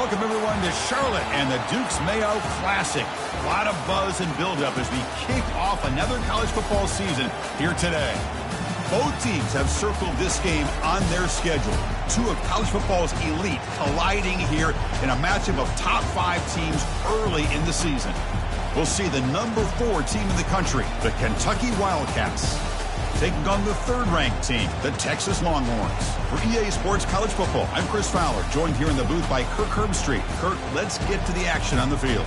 Welcome, everyone, to Charlotte and the Dukes Mayo Classic. A lot of buzz and buildup as we kick off another college football season here today. Both teams have circled this game on their schedule. Two of college football's elite colliding here in a matchup of top 5 teams early in the season. We'll see the number 4 team in the country, the Kentucky Wildcats, taking on the 3rd-ranked team, the Texas Longhorns. For EA Sports College Football, I'm Chris Fowler, joined here in the booth by Kirk Herbstreit. Kirk, let's get to the action on the field.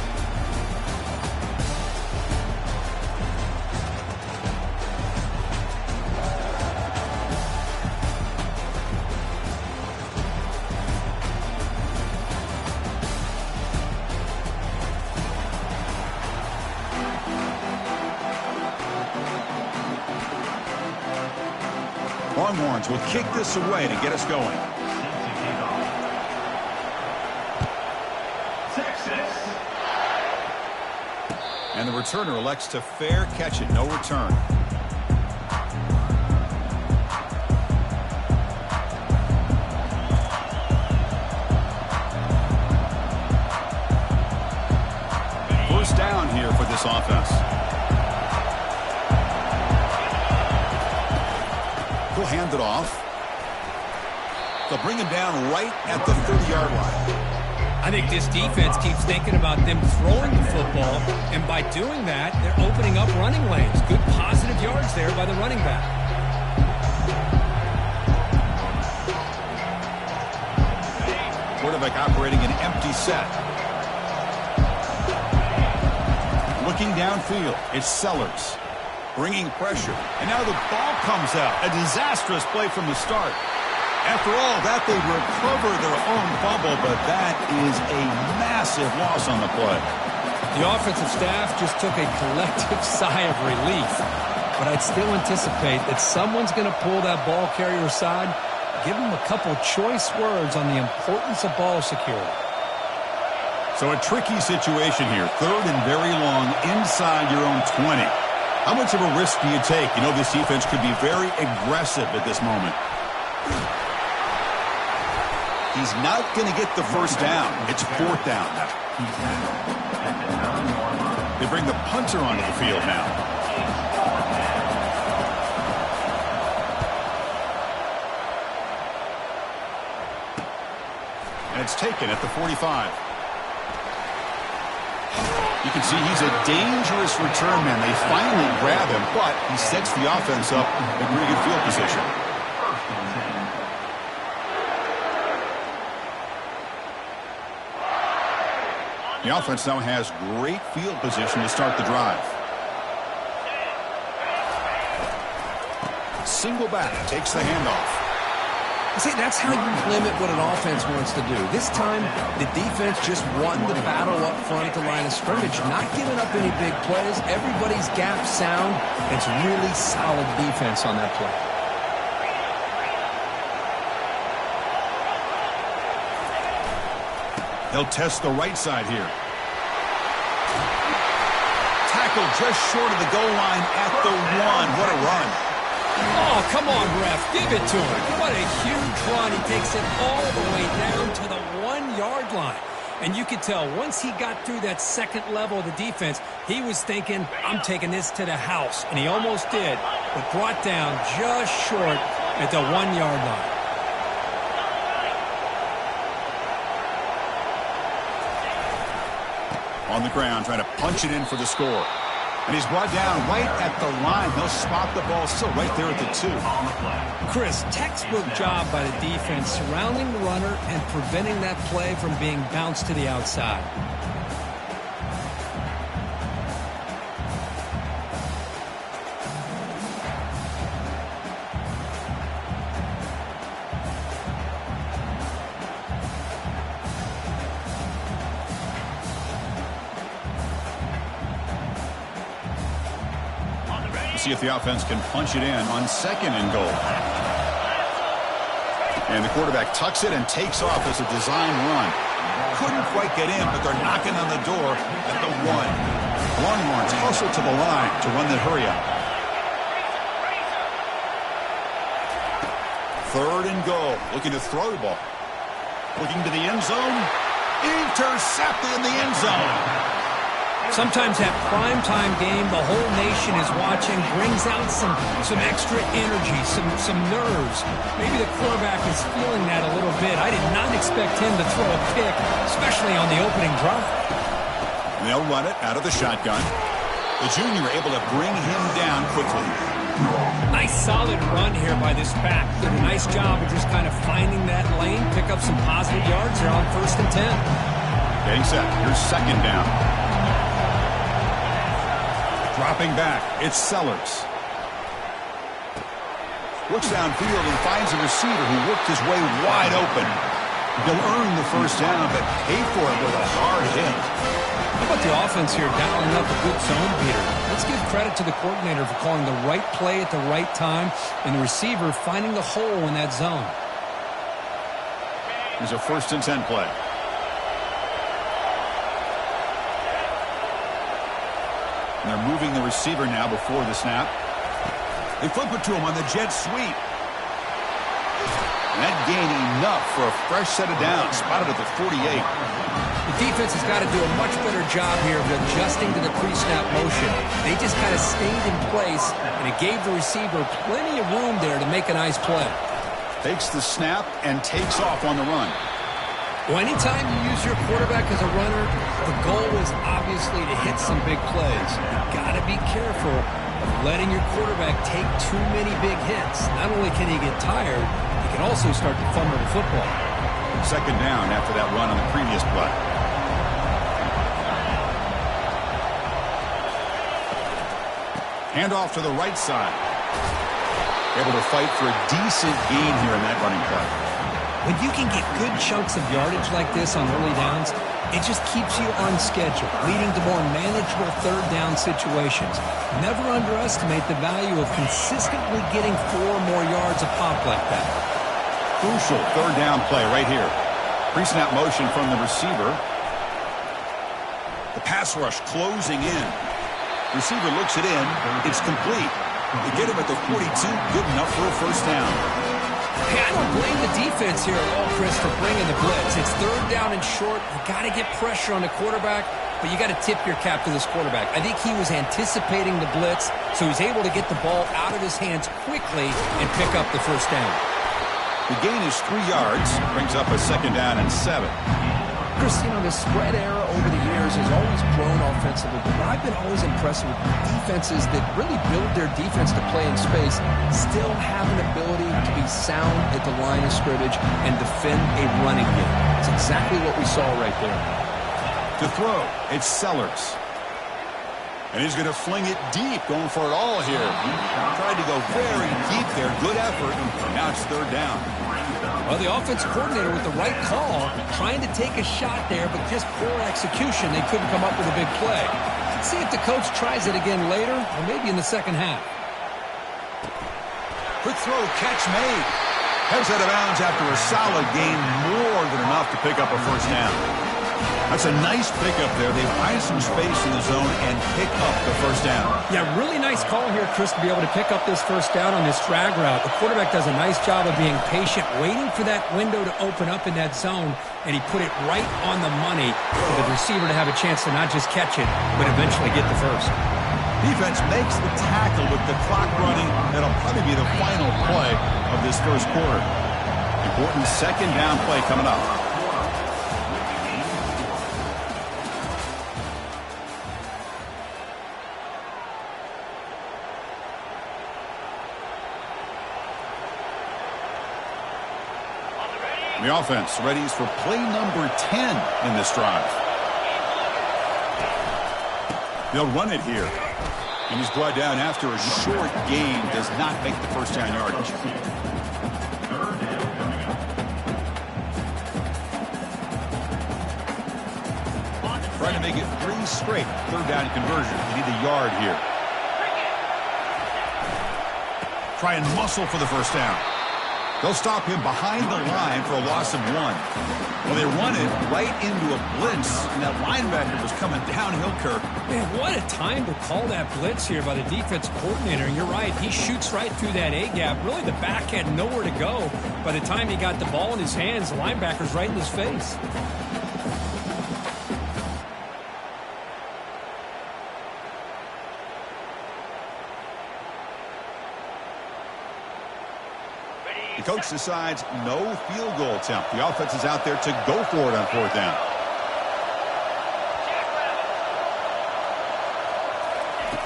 Longhorns will kick this away to get us going. Texas. And the returner elects to fair catch it. No return. First down here for this offense. He'll hand it off. They'll bring him down right at the 30-yard line. I think this defense keeps thinking about them throwing the football, and by doing that, they're opening up running lanes. Good positive yards there by the running back. Quarterback operating an empty set. Looking downfield, it's Sellers. Bringing pressure, and now the ball comes out. A disastrous play from the start. After all that, they recover their own fumble, but that is a massive loss on the play. The offensive staff just took a collective sigh of relief, but I'd still anticipate that someone's going to pull that ball carrier aside, give him a couple choice words on the importance of ball security. So a tricky situation here. 3rd and very long inside your own 20. How much of a risk do you take? You know, this defense could be very aggressive at this moment. He's not going to get the first down. It's 4th down. They bring the punter onto the field now. And it's taken at the 45. You can see he's a dangerous return man. They finally grab him, but he sets the offense up in pretty good field position. The offense now has great field position to start the drive. Single back takes the handoff. See, that's how you limit what an offense wants to do. This time, the defense just won the battle up front at the line of scrimmage, not giving up any big plays. Everybody's gap sound. It's really solid defense on that play. They'll test the right side here. Tackle just short of the goal line at the 1. What a run. Oh, come on, ref. Give it to him. What a huge run. He takes it all the way down to the 1-yard line. And you could tell once he got through that second level of the defense, he was thinking, I'm taking this to the house. And he almost did, but brought down just short at the 1-yard line. On the ground, trying to punch it in for the score. And he's brought down right at the line. They'll spot the ball still right there at the 2. Chris, textbook job by the defense surrounding the runner and preventing that play from being bounced to the outside. See if the offense can punch it in on 2nd and goal. And the quarterback tucks it and takes off as a design run. Couldn't quite get in, but they're knocking on the door at the 1. Longhorns hustle to the line to run the hurry up. 3rd and goal. Looking to throw the ball. Looking to the end zone. Intercepted in the end zone. Sometimes that primetime game, the whole nation is watching, brings out some extra energy, some nerves. Maybe the quarterback is feeling that a little bit. I did not expect him to throw a pick, especially on the opening drive. And they'll run it out of the shotgun. The junior able to bring him down quickly. Nice solid run here by this pack. Did a nice job of just kind of finding that lane, pick up some positive yards here on 1st and 10. Getting set. Here's 2nd down. Dropping back, it's Sellers. Looks downfield and finds a receiver who worked his way wide open. He'll earn the 1st down, but pay for it with a hard hit. How about the offense here dialing up a good zone beater? Let's give credit to the coordinator for calling the right play at the right time and the receiver finding the hole in that zone. Here's a 1st and 10 play. And they're moving the receiver now before the snap. They flip it to him on the jet sweep. And that gained enough for a fresh set of downs, spotted at the 48. The defense has got to do a much better job here of adjusting to the pre-snap motion. They just kind of stayed in place, and it gave the receiver plenty of room there to make a nice play. Takes the snap and takes off on the run. Well, anytime you use your quarterback as a runner, the goal is obviously to hit some big plays. You've got to be careful of letting your quarterback take too many big hits. Not only can he get tired, he can also start to fumble the football. 2nd down after that run on the previous play. Handoff to the right side. Able to fight for a decent gain here in that running play. When you can get good chunks of yardage like this on early downs, it just keeps you on schedule, leading to more manageable 3rd down situations. Never underestimate the value of consistently getting 4 more yards a pop like that. Crucial 3rd down play right here. Pre-snap motion from the receiver. The pass rush closing in. Receiver looks it in. It's complete. They get him at the 42. Good enough for a 1st down. Hey, I don't blame the defense here at all, Chris, for bringing the blitz. It's 3rd down and short. You got to get pressure on the quarterback, but you got to tip your cap to this quarterback. I think he was anticipating the blitz, so he's able to get the ball out of his hands quickly and pick up the 1st down. The gain is 3 yards, brings up a 2nd down and 7. Chris, you know, the spread era over the years has always grown offensively, but I've been always impressed with defenses that really build their defense to play in space, still have an ability to be sound at the line of scrimmage and defend a running game. It's exactly what we saw right there. To throw, it's Sellers. And he's going to fling it deep, going for it all here. Tried to go very deep there. Good effort. Now it's 3rd down. Well, the offense coordinator with the right call, trying to take a shot there, but just poor execution. They couldn't come up with a big play. Let's see if the coach tries it again later, or maybe in the 2nd half. Quick throw, catch made. Heads out of bounds after a solid gain, more than enough to pick up a 1st down. That's a nice pickup there. They find some space in the zone and pick up the 1st down. Yeah, really nice call here, Chris, to be able to pick up this 1st down on this drag route. The quarterback does a nice job of being patient, waiting for that window to open up in that zone, and he put it right on the money for the receiver to have a chance to not just catch it, but eventually get the 1st. Defense makes the tackle with the clock running. That'll probably be the final play of this 1st quarter. Important 2nd down play coming up. The offense readies for play number 10 in this drive. They'll run it here. And he's brought down after a short gain. Does not make the 1st down yardage. Trying to make it 3 straight 3rd down conversion. They need a yard here. Try and muscle for the 1st down. They'll stop him behind the line for a loss of 1. Well, they run it right into a blitz, and that linebacker was coming downhill, Kirk. Man, what a time to call that blitz here by the defense coordinator. And you're right, he shoots right through that A-gap. Really, the back had nowhere to go. By the time he got the ball in his hands, the linebacker's right in his face. The coach decides no field goal attempt. The offense is out there to go for it on 4th down.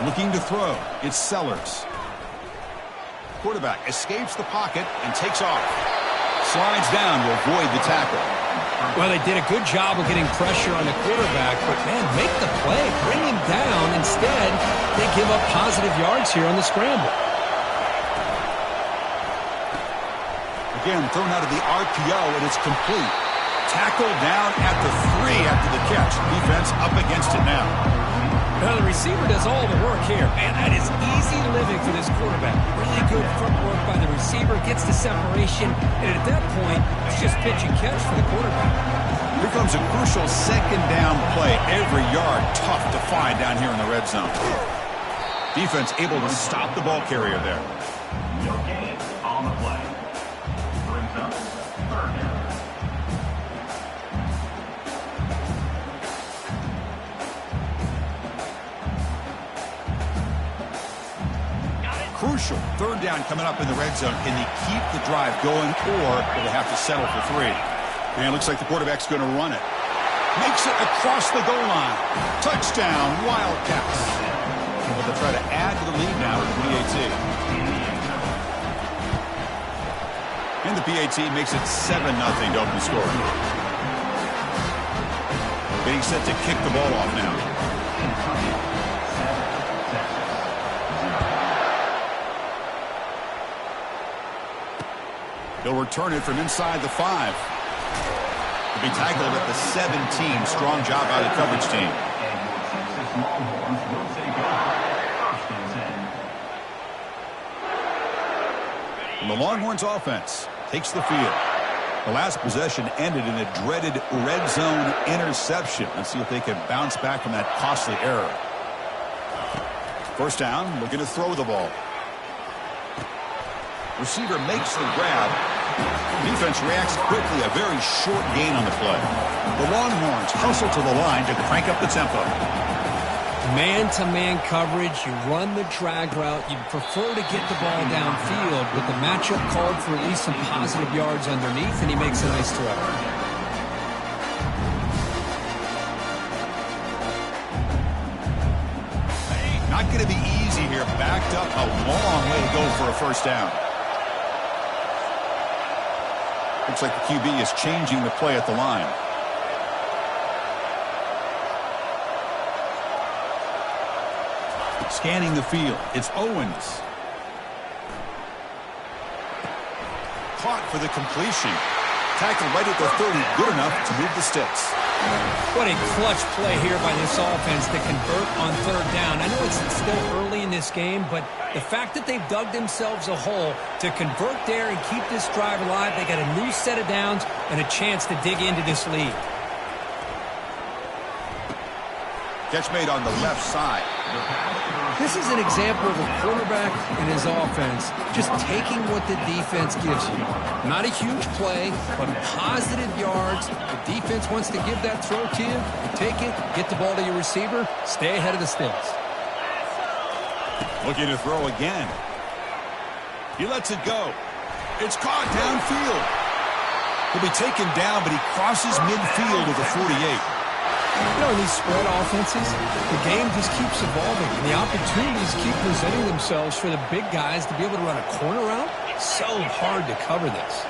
Looking to throw. It's Sellers. Quarterback escapes the pocket and takes off. Slides down to avoid the tackle. Well, they did a good job of getting pressure on the quarterback, but, man, make the play. Bring him down. Instead, they give up positive yards here on the scramble. Again, thrown out of the RPO, and it's complete. Tackle down at the 3 after the catch. Defense up against it now. Now, the receiver does all the work here. Man, that is easy living for this quarterback. Really good footwork by the receiver. Gets the separation. And at that point, it's just pitch and catch for the quarterback. Here comes a crucial 2nd down play. Every yard tough to find down here in the red zone. Defense able to stop the ball carrier there. No gain on the play. Brings up 3rd down. Crucial 3rd down coming up in the red zone. Can they keep the drive going, or will they have to settle for 3? And it looks like the quarterback's going to run it. Makes it across the goal line. Touchdown, Wildcats. Well, they'll try to add to the lead now with the PAT. And the PAT makes it 7-0 to open scoring. Getting set to kick the ball off now. He'll return it from inside the 5. He'll be tackled at the 17. Strong job by the coverage team. And the Longhorns offense takes the field. The last possession ended in a dreaded red zone interception. Let's see if they can bounce back from that costly error. 1st down, looking to throw the ball. Receiver makes the grab. Defense reacts quickly. A very short gain on the play. The Longhorns hustle to the line to crank up the tempo. Man-to-man coverage. You run the drag route. You'd prefer to get the ball downfield, but the matchup called for at least some positive yards underneath, and he makes a nice throw. Not going to be easy here. Backed up a long way to go for a 1st down. Looks like the QB is changing the play at the line. Scanning the field. It's Owens. Caught for the completion. Tackled right at the 30. Good enough to move the sticks. What a clutch play here by this offense to convert on 3rd down. I know it's still early in this game, but the fact that they've dug themselves a hole to convert there and keep this drive alive, they got a new set of downs and a chance to dig into this lead. Catch made on the left side. This is an example of a quarterback and his offense just taking what the defense gives you. Not a huge play, but positive yards. The defense wants to give that throw to you. You take it, get the ball to your receiver, stay ahead of the sticks. Looking to throw again. He lets it go. It's caught downfield. He'll be taken down, but he crosses midfield to the 48. You know, in these spread offenses, the game just keeps evolving, and the opportunities keep presenting themselves for the big guys to be able to run a corner route. So hard to cover this.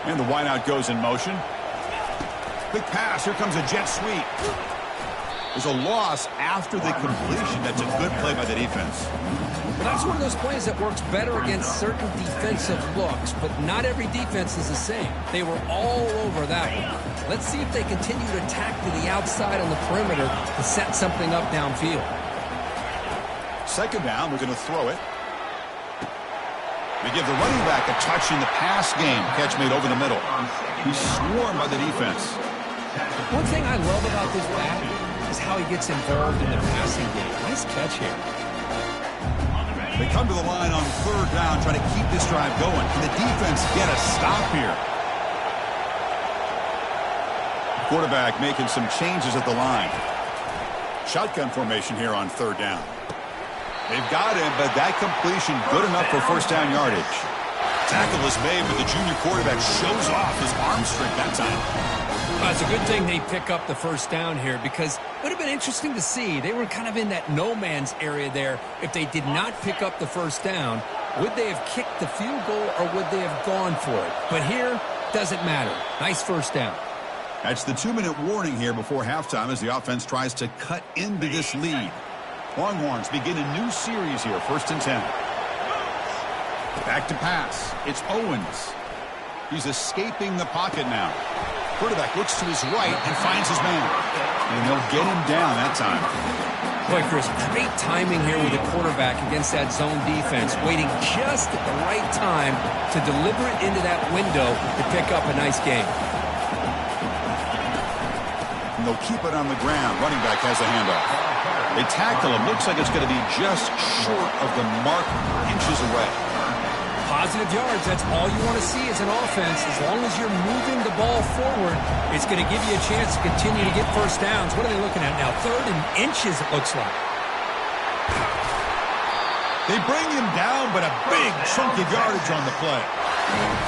And the wideout goes in motion. Quick pass. Here comes a jet sweep. There's a loss after the completion. That's a good play by the defense. Well, that's one of those plays that works better against certain defensive looks, but not every defense is the same. They were all over that one. Let's see if they continue to attack to the outside on the perimeter to set something up downfield. 2nd down, we're going to throw it. They give the running back a touch in the pass game. Catch made over the middle. He's swarmed by the defense. One thing I love about this back is how he gets involved in the passing game. Nice catch here. They come to the line on 3rd down, trying to keep this drive going. Can the defense get a stop here? Quarterback making some changes at the line. Shotgun formation here on 3rd down. They've got him, but that completion good enough for first down yardage. Tackle is made, but the junior quarterback shows off his arm strength that time. It's a good thing they pick up the first down here because it would have been interesting to see. They were kind of in that no man's area there. If they did not pick up the first down, would they have kicked the field goal or would they have gone for it? But here, doesn't matter. Nice first down. That's the 2-minute warning here before halftime as the offense tries to cut into this lead. Longhorns begin a new series here, 1st and 10. Back to pass. It's Owens. He's escaping the pocket now. Quarterback looks to his right and finds his man. And they'll get him down that time. Boy, Chris, great timing here with the quarterback against that zone defense, waiting just at the right time to deliver it into that window to pick up a nice game. And they'll keep it on the ground. Running back has a handoff. They tackle him. Looks like it's going to be just short of the mark, inches away. Positive yards, that's all you want to see as an offense. As long as you're moving the ball forward, it's going to give you a chance to continue to get first downs. What are they looking at now? 3rd and inches, it looks like. They bring him down, but a big chunk of yardage on the play.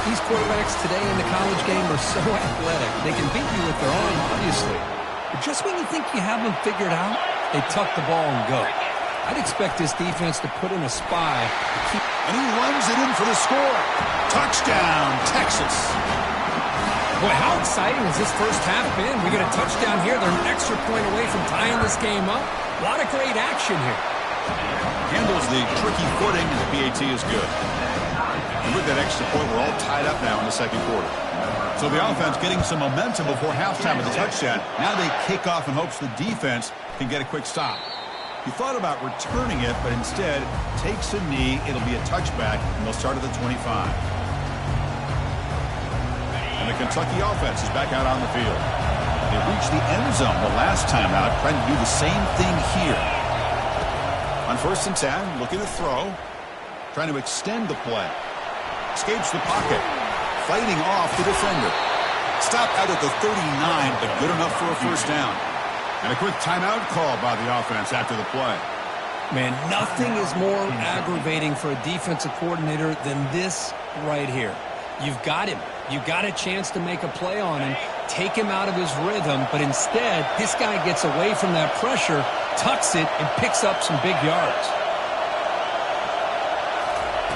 These quarterbacks today in the college game are so athletic. They can beat you with their arm, obviously. But just when you think you have them figured out, they tuck the ball and go. I'd expect this defense to put in a spy. And he runs it in for the score. Touchdown, Texas. Boy, how exciting has this first half been? We get a touchdown here. They're an extra point away from tying this game up. A lot of great action here. Handles the tricky footing, and the PAT is good. And with that extra point, we're all tied up now in the second quarter. So the offense getting some momentum before halftime with the touchdown. Now they kick off in hopes the defense can get a quick stop. He thought about returning it, but instead takes a knee. It'll be a touchback, and they'll start at the 25. And the Kentucky offense is back out on the field. They reached the end zone the last time out, trying to do the same thing here. On 1st and 10, looking to throw, trying to extend the play. Escapes the pocket, fighting off the defender. Stopped out at the 39, but good enough for a first down. And a quick timeout call by the offense after the play. Man, nothing is more aggravating for a defensive coordinator than this right here. You've got him. You've got a chance to make a play on him, take him out of his rhythm, but instead, this guy gets away from that pressure, tucks it, and picks up some big yards.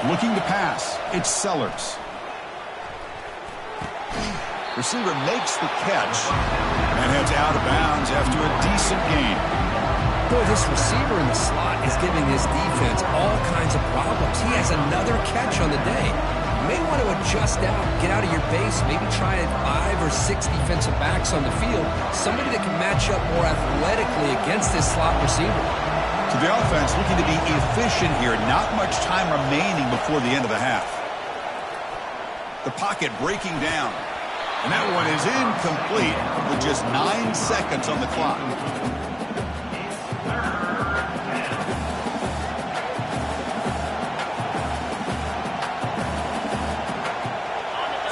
Looking to pass, it's Sellers. Receiver makes the catch and heads out of bounds after a decent gain. Boy, this receiver in the slot is giving his defense all kinds of problems. He has another catch on the day. You may want to adjust out, get out of your base, maybe try 5 or 6 defensive backs on the field, somebody that can match up more athletically against this slot receiver. To the offense, looking to be efficient here. Not much time remaining before the end of the half. The pocket breaking down. And that one is incomplete with just 9 seconds on the clock.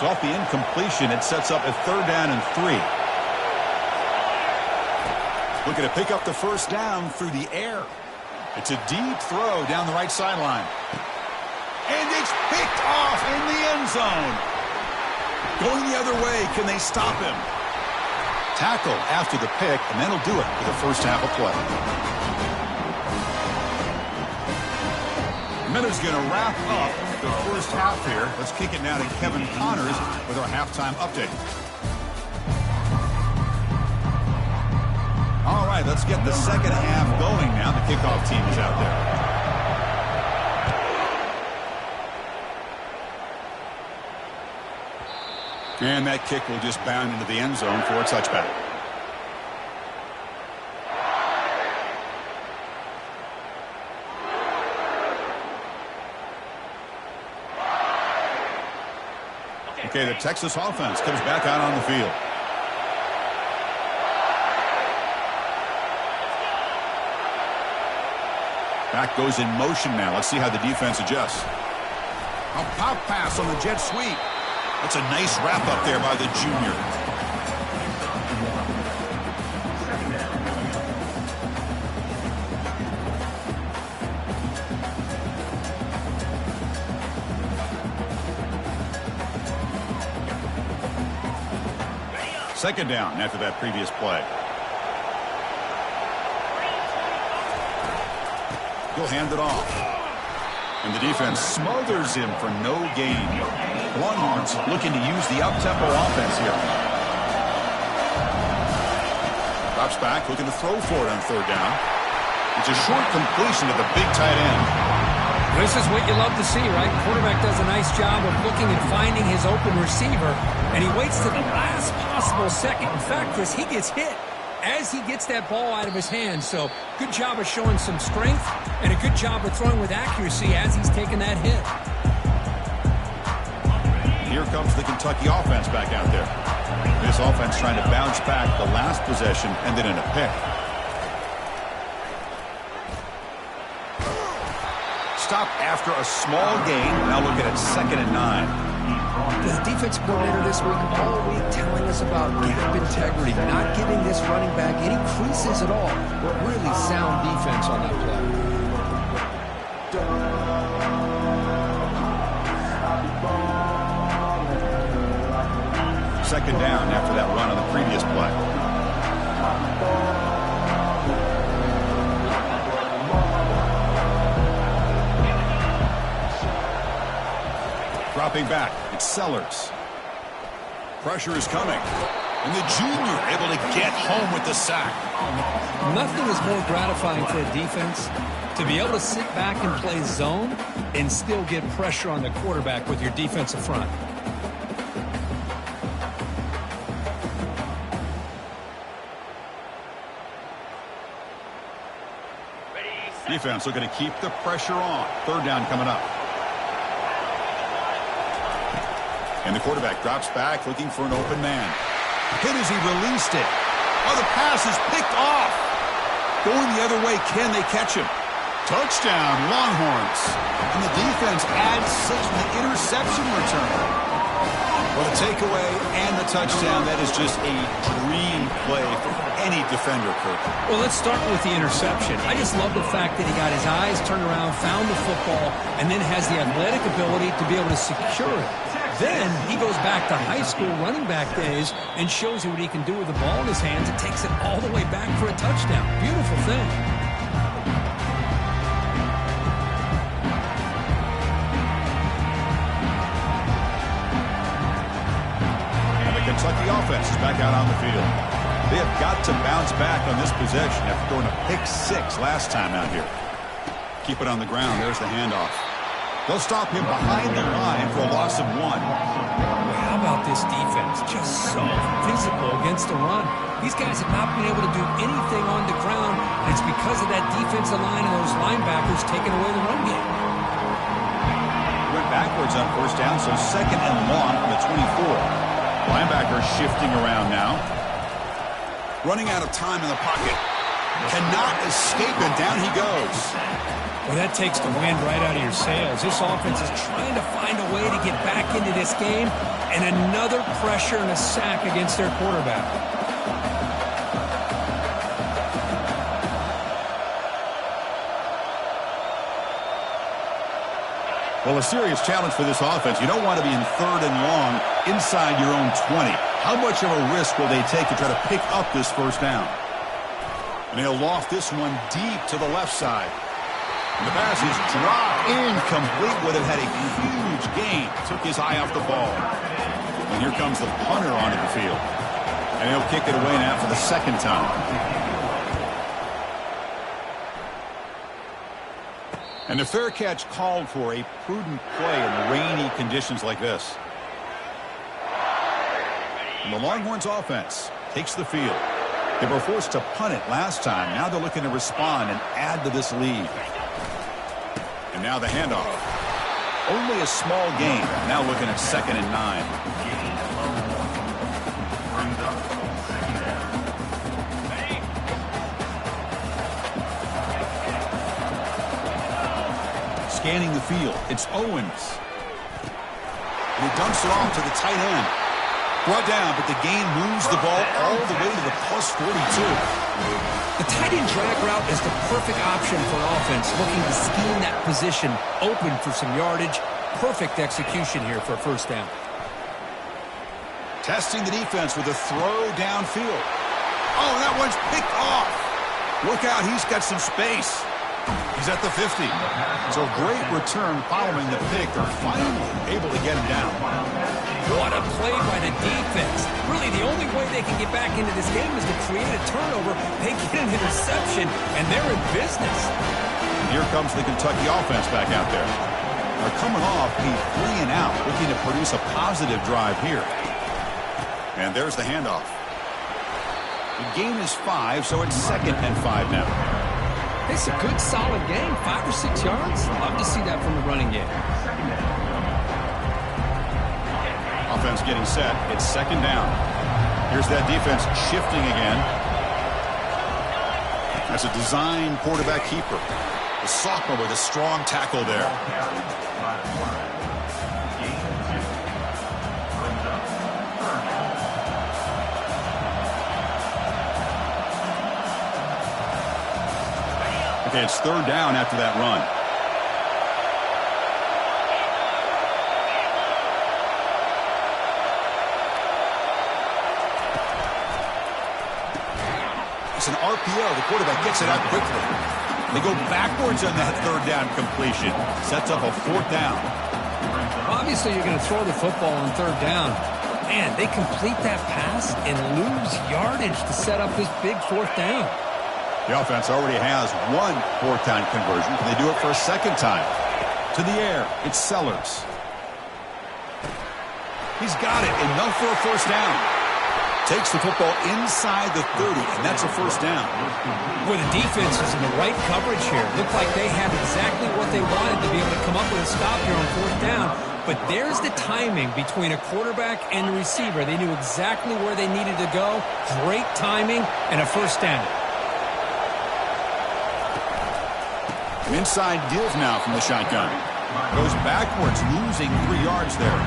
So off the incompletion, it sets up a 3rd down and 3. Looking to pick up the first down through the air. It's a deep throw down the right sideline. And it's picked off in the end zone. Going the other way, can they stop him? Tackle after the pick, and then he'll do it for the first half of play. Miller's going to wrap up the first half here. Let's kick it now to Kevin Connors with our halftime update. All right, let's get the second half going now. The kickoff team is out there. And that kick will just bound into the end zone for a touchback. Okay, the Texas offense comes back out on the field. Back goes in motion now. Let's see how the defense adjusts. A pop pass on the jet sweep. That's a nice wrap up there by the junior. Second down after that previous play. He'll hand it off. And the defense smothers him for no gain. Longhorns looking to use the up-tempo offense here. Drops back, looking to throw for it on third down. It's a short completion to the big tight end. This is what you love to see, right? Quarterback does a nice job of looking and finding his open receiver, and he waits to the last possible second. In fact, as he gets hit, as he gets that ball out of his hands. So good job of showing some strength and a good job of throwing with accuracy as he's taking that hit. Here comes the Kentucky offense back out there. This offense trying to bounce back the last possession and then in a pick. Stop after a small gain. Now looking at 2nd and 9. The defensive coordinator this week all week telling us about gap integrity, not giving this running back any creases at all. Really sound defense on that play. Second down after that run on the previous play. Dropping back, it's Sellers. Pressure is coming. And the junior able to get home with the sack. Nothing is more gratifying for a defense to be able to sit back and play zone and still get pressure on the quarterback with your defensive front. Defense looking to keep the pressure on. Third down coming up. And the quarterback drops back looking for an open man. Hit as he released it. Oh, the pass is picked off. Going the other way, can they catch him? Touchdown, Longhorns. And the defense adds 6 with the interception return. Well, the takeaway and the touchdown, that is just a dream play for any defender, Kirk. Well, let's start with the interception. I just love the fact that he got his eyes turned around, found the football, and then has the athletic ability to be able to secure it. Then he goes back to high school running back days and shows you what he can do with the ball in his hands and takes it all the way back for a touchdown. Beautiful thing. And the Kentucky offense is back out on the field. They have got to bounce back on this possession after throwing a pick 6 last time out here. Keep it on the ground. There's the handoff. They'll stop him behind the line for a loss of 1. How about this defense? Just so physical against the run. These guys have not been able to do anything on the ground, and it's because of that defensive line and those linebackers taking away the run game. Went backwards on first down, so 2nd and long from the 24. Linebacker shifting around now. Running out of time in the pocket. Cannot escape it. Down he goes. Well, that takes the wind right out of your sails. This offense is trying to find a way to get back into this game, and another pressure and a sack against their quarterback. Well, a serious challenge for this offense. You don't want to be in 3rd and long inside your own 20. How much of a risk will they take to try to pick up this first down? And they'll loft this one deep to the left side. The pass is dropped, incomplete. Would have had a huge gain. Took his eye off the ball. And here comes the punter onto the field. And he'll kick it away now for the 2nd time. And the fair catch called for a prudent play in rainy conditions like this. And the Longhorns offense takes the field. They were forced to punt it last time. Now they're looking to respond and add to this lead. And now the handoff. Only a small gain. Now looking at 2nd and 9. Scanning the field. It's Owens. And he dumps it off to the tight end. Brought down, but the gain moves the ball all the way to the plus 42. The tight end drag route is the perfect option for offense looking to scheme that position open for some yardage. Perfect execution here for a first down. Testing the defense with a throw downfield. Oh, that one's picked off. Look out, he's got some space. He's at the 50. So great return following the pick. They're finally able to get him down. What a play by the defense. Really, the only way they can get back into this game is to create a turnover. They get an interception, and they're in business. And here comes the Kentucky offense back out there. They're coming off a 3-and-out, looking to produce a positive drive here. And there's the handoff. The gain is 5, so it's 2nd and 5 now. It's a good, solid game. 5 or 6 yards. Love to see that from the running game. Offense getting set. It's 2nd down. Here's that defense shifting again. That's a design quarterback keeper. The sophomore with a strong tackle there. Okay, it's 3rd down after that run. It's an RPO. The quarterback gets it out quickly. They go backwards on that 3rd down completion. Sets up a 4th down. Obviously, you're going to throw the football on 3rd down. Man, they complete that pass and lose yardage to set up this big 4th down. The offense already has 1 4th down conversion. Can they do it for a 2nd time? To the air. It's Sellers. He's got it. Enough for a 1st down. Takes the football inside the 30, and that's a 1st down. Well, the defense is in the right coverage here. Looked like they had exactly what they wanted to be able to come up with a stop here on 4th down. But there's the timing between a quarterback and the receiver. They knew exactly where they needed to go. Great timing and a 1st down. An inside give now from the shotgun. Goes backwards, losing 3 yards there.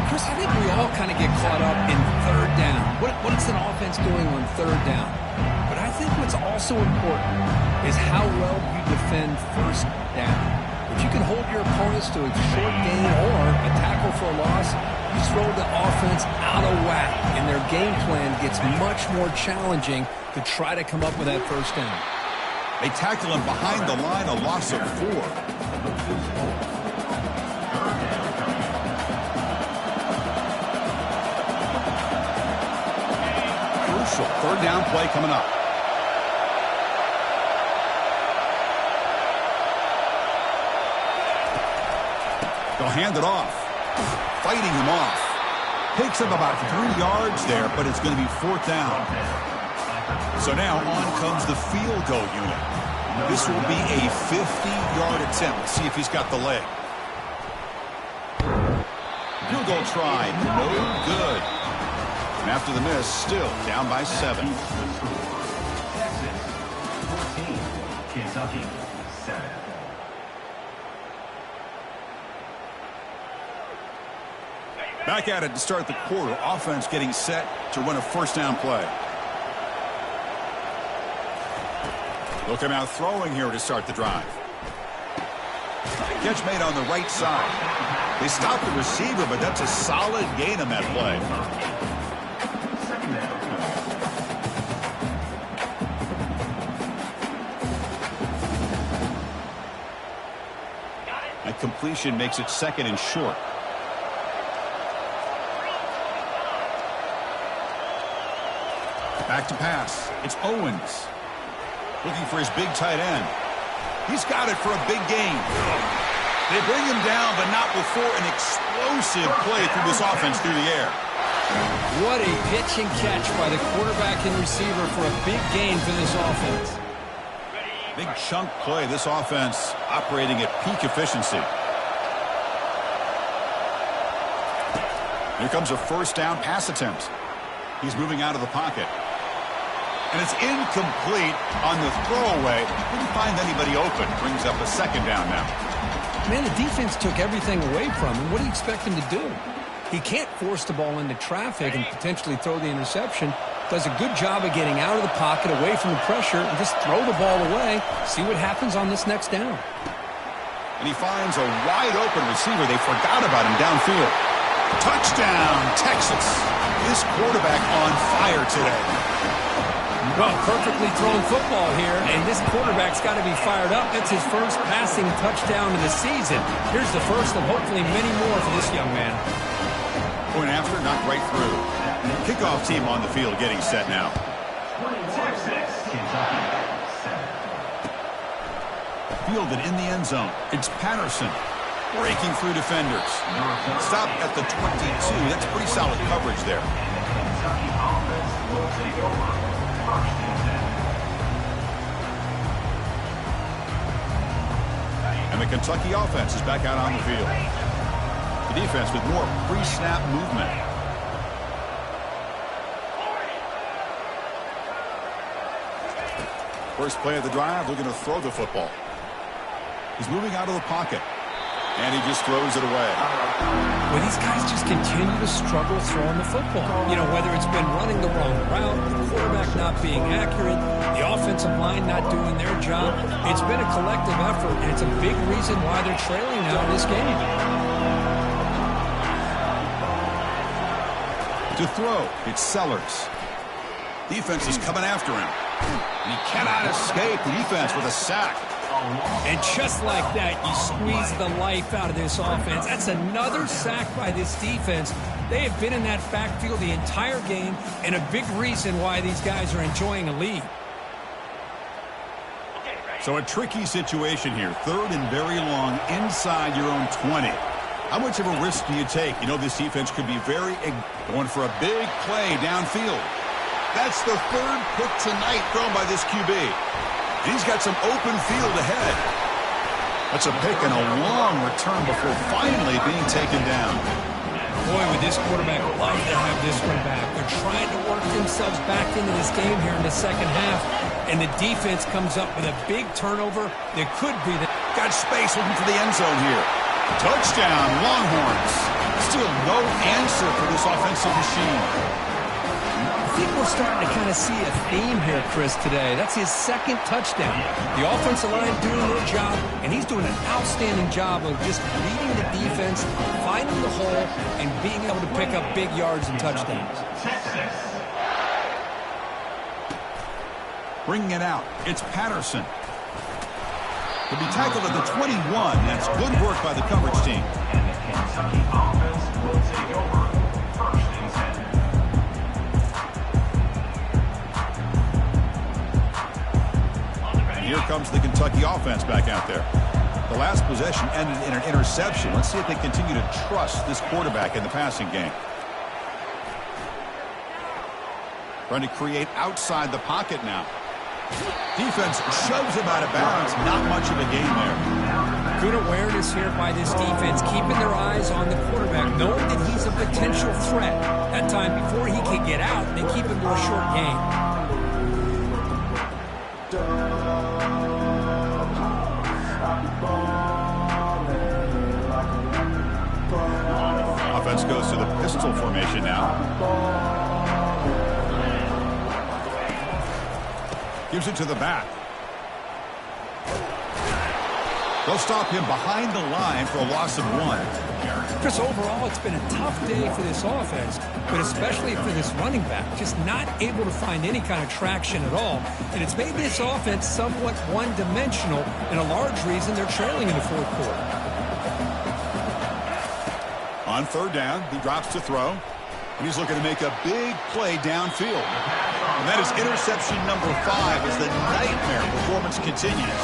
Chris, I think we all kind of get caught up in 3rd down. What is an offense doing on 3rd down? But I think what's also important is how well you defend 1st down. If you can hold your opponents to a short gain or a tackle for a loss, you throw the offense out of whack, and their game plan gets much more challenging to try to come up with that 1st down. They tackle him behind the line, a loss of 4. Crucial 3rd down play coming up. They'll hand it off. Fighting him off. Takes him about 3 yards there, but it's going to be 4th down. So now on comes the field goal unit. This will be a 50-yard attempt. Let's see if he's got the leg. Field goal try, no good. And after the miss, still down by 7. Texas 14, Kentucky 7. Back at it to start the quarter. Offense getting set to run a 1st down play. Looking out throwing here to start the drive. Catch made on the right side. They stop the receiver, but that's a solid gain on that play. That completion makes it 2nd and short. Back to pass. It's Owens. Looking for his big tight end. He's got it for a big gain. They bring him down, but not before an explosive play through this offense through the air. What a pitch and catch by the quarterback and receiver for a big gain for this offense. Big chunk play. This offense operating at peak efficiency. Here comes a 1st down pass attempt. He's moving out of the pocket. And it's incomplete on the throwaway. Didn't find anybody open. Brings up a 2nd down now. Man, the defense took everything away from him. What do you expect him to do? He can't force the ball into traffic and potentially throw the interception. Does a good job of getting out of the pocket, away from the pressure, and just throw the ball away. See what happens on this next down. And he finds a wide open receiver. They forgot about him downfield. Touchdown, Texas. This quarterback on fire today. Well, perfectly thrown football here, and this quarterback's got to be fired up. That's his first passing touchdown of the season. Here's the first of hopefully many more for this young man. Point after, knocked right through. Kickoff team on the field getting set now. Fielded in the end zone. It's Patterson breaking through defenders. Stop at the 22. That's pretty solid coverage there. Kentucky offense will take over. First and 10. And the Kentucky offense is back out on the field. The defense with more pre-snap movement. First play of the drive, looking to throw the football. He's moving out of the pocket. And he just throws it away. Well, these guys just continue to struggle throwing the football. You know, whether it's been running the wrong route, the quarterback not being accurate, the offensive line not doing their job. It's been a collective effort, and it's a big reason why they're trailing now in this game. To throw, it's Sellers. Defense is coming after him. And he cannot escape. The defense with a sack. And just like that, you squeeze the life out of this offense. That's another sack by this defense. They have been in that backfield the entire game, and a big reason why these guys are enjoying a lead. So a tricky situation here. Third and very long inside your own 20. How much of a risk do you take? You know, this defense could be going for a big play downfield. That's the third pick tonight thrown by this QB. And he's got some open field ahead. That's a pick and a long return before finally being taken down. Boy, would this quarterback love to have this one back. They're trying to work themselves back into this game here in the second half. And the defense comes up with a big turnover that could be the... Got space looking for the end zone here. Touchdown, Longhorns. Still no answer for this offensive machine. I think we're starting to kind of see a theme here, Chris, today. That's his second touchdown. The offensive line doing their job, and he's doing an outstanding job of just leading the defense, finding the hole, and being able to pick up big yards and touchdowns. Bringing it out, it's Patterson. He'll be tackled at the 21. That's good work by the coverage team. And the Kentucky offense will take over. First and 10. Here comes the Kentucky offense back out there. The last possession ended in an interception. Let's see if they continue to trust this quarterback in the passing game. Trying to create outside the pocket now. Defense shoves him out of bounds. Not much of a gain there. Good awareness here by this defense, keeping their eyes on the quarterback, knowing that he's a potential threat. That time before he can get out, they keep him to a short gain. Offense goes to the pistol formation now. Gives it to the back. They'll stop him behind the line for a loss of 1. Chris, overall, it's been a tough day for this offense, but especially for this running back, just not able to find any kind of traction at all. And it's made this offense somewhat one-dimensional, and a large reason they're trailing in the fourth quarter. On third down, he drops to throw. And he's looking to make a big play downfield. And that is interception number 5 as the nightmare performance continues.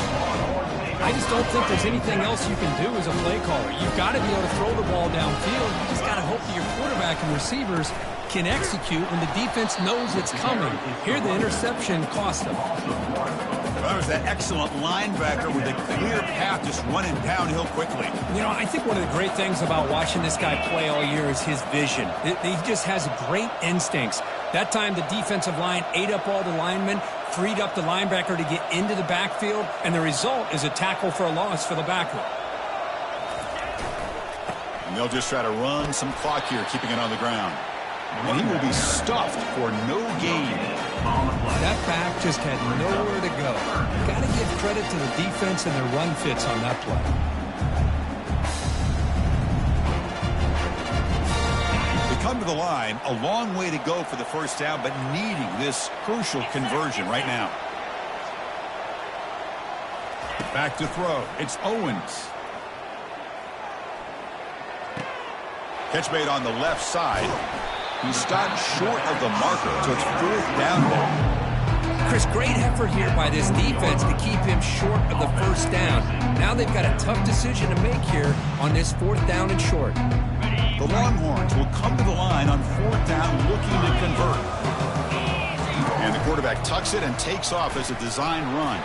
I just don't think there's anything else you can do as a play caller. You've got to be able to throw the ball downfield. You just got to hope that your quarterback and receivers can execute when the defense knows it's coming. Here, the interception cost them. That was that excellent linebacker with a clear path just running downhill quickly. You know, I think one of the great things about watching this guy play all year is his vision. He just has great instincts. That time, the defensive line ate up all the linemen, freed up the linebacker to get into the backfield, and the result is a tackle for a loss for the backer. And they'll just try to run some clock here, keeping it on the ground. And he will be stuffed for no gain. That back just had nowhere to go. Got to give credit to the defense and their run fits on that play. The come to the line. A long way to go for the first down, but needing this crucial conversion right now. Back to throw. It's Owens. Catch made on the left side. He stopped short of the marker, so it's fourth down now. Chris, great effort here by this defense to keep him short of the first down. Now they've got a tough decision to make here on this fourth down and short. The Longhorns will come to the line on fourth down looking to convert. And the quarterback tucks it and takes off as a design run.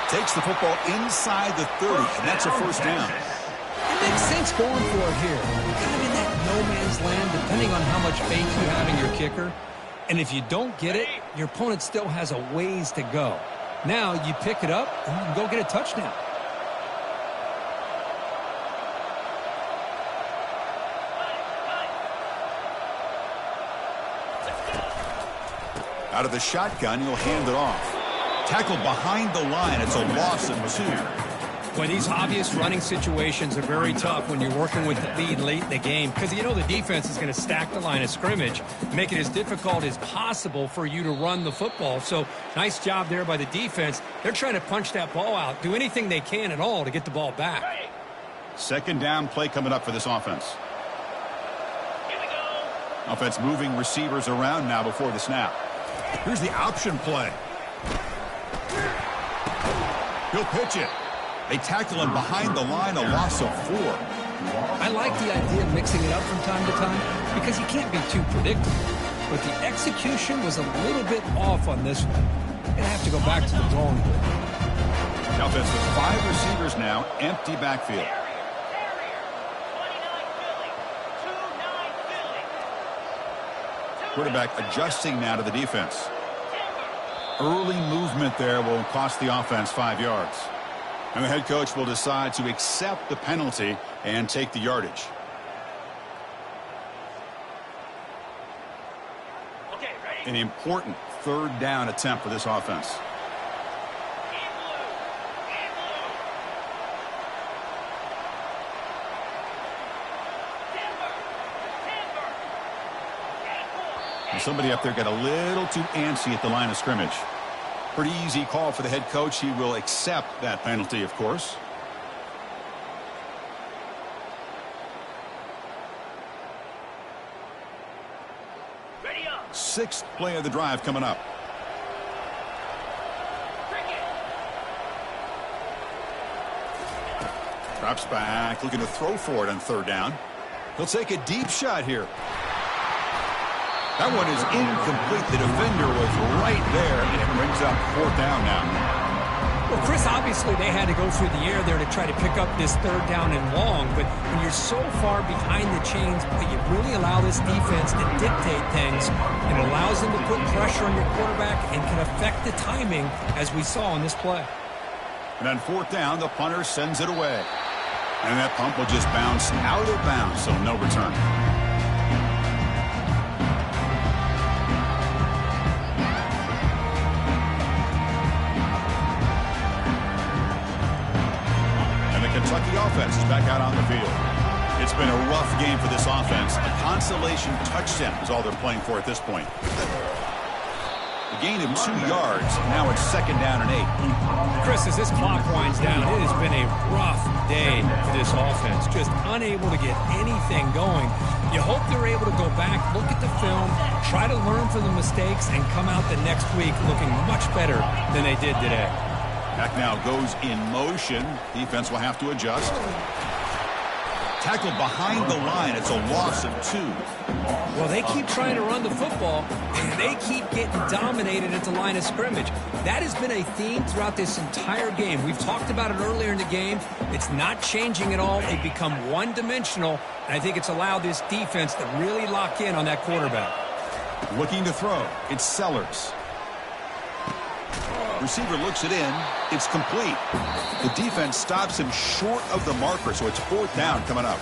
Takes the football inside the 30, and that's a first down. It makes sense going for it here. Kind of in that no man's land, depending on how much faith you have in your kicker. And if you don't get it, your opponent still has a ways to go. Now you pick it up and you can go get a touchdown. Out of the shotgun, he'll hand it off. Tackled behind the line. It's a loss of 2. Boy, these obvious running situations are very tough when you're working with the lead late in the game because you know the defense is going to stack the line of scrimmage, make it as difficult as possible for you to run the football. So nice job there by the defense. They're trying to punch that ball out, do anything they can at all to get the ball back. Second down play coming up for this offense. Here we go. Offense moving receivers around now before the snap. Here's the option play. He'll pitch it. They tackle him behind the line, a loss of 4. I like the idea of mixing it up from time to time because you can't be too predictable. But the execution was a little bit off on this one. You're going to have to go back to the drawing board. The offense with 5 receivers now, empty backfield. Quarterback adjusting now to the defense. Early movement there will cost the offense 5 yards. And the head coach will decide to accept the penalty and take the yardage. Okay, ready? An important third down attempt for this offense. And somebody up there got a little too antsy at the line of scrimmage. Pretty easy call for the head coach. He will accept that penalty, of course. Ready up. 6th play of the drive coming up. Drops back, looking to throw for it on third down. He'll take a deep shot here. That one is incomplete. The defender was right there, and it brings up fourth down now. Well, Chris, obviously they had to go through the air there to try to pick up this third down and long, but when you're so far behind the chains, you really allow this defense to dictate things. It allows them to put pressure on your quarterback and can affect the timing, as we saw in this play. And on fourth down, the punter sends it away. And that pump will just bounce out of bounds, so no return. Kentucky offense is back out on the field. It's been a rough game for this offense. A consolation touchdown is all they're playing for at this point. A gain of 2 yards. Now it's second down and 8. Chris, as this clock winds down, it has been a rough day for this offense. Just unable to get anything going. You hope they're able to go back, look at the film, try to learn from the mistakes, and come out the next week looking much better than they did today. Back now goes in motion. Defense will have to adjust. Tackled behind the line. It's a loss of 2. Well, they keep trying to run the football, and they keep getting dominated at the line of scrimmage. That has been a theme throughout this entire game. We've talked about it earlier in the game. It's not changing at all. They've become one-dimensional, and I think it's allowed this defense to really lock in on that quarterback. Looking to throw. It's Sellers. Receiver looks it in. It's complete. The defense stops him short of the marker, so it's fourth down coming up.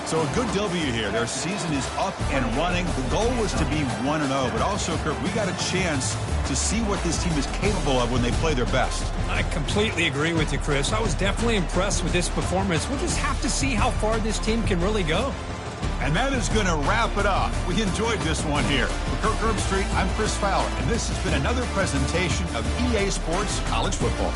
So a good W here. Their season is up and running. The goal was to be 1-0, but also, Kirk, we got a chance to see what this team is capable of when they play their best. I completely agree with you, Chris. I was definitely impressed with this performance. We'll just have to see how far this team can really go. And that is going to wrap it up. We enjoyed this one here. For Kirk Herbstreit, I'm Chris Fowler, and this has been another presentation of EA Sports College Football.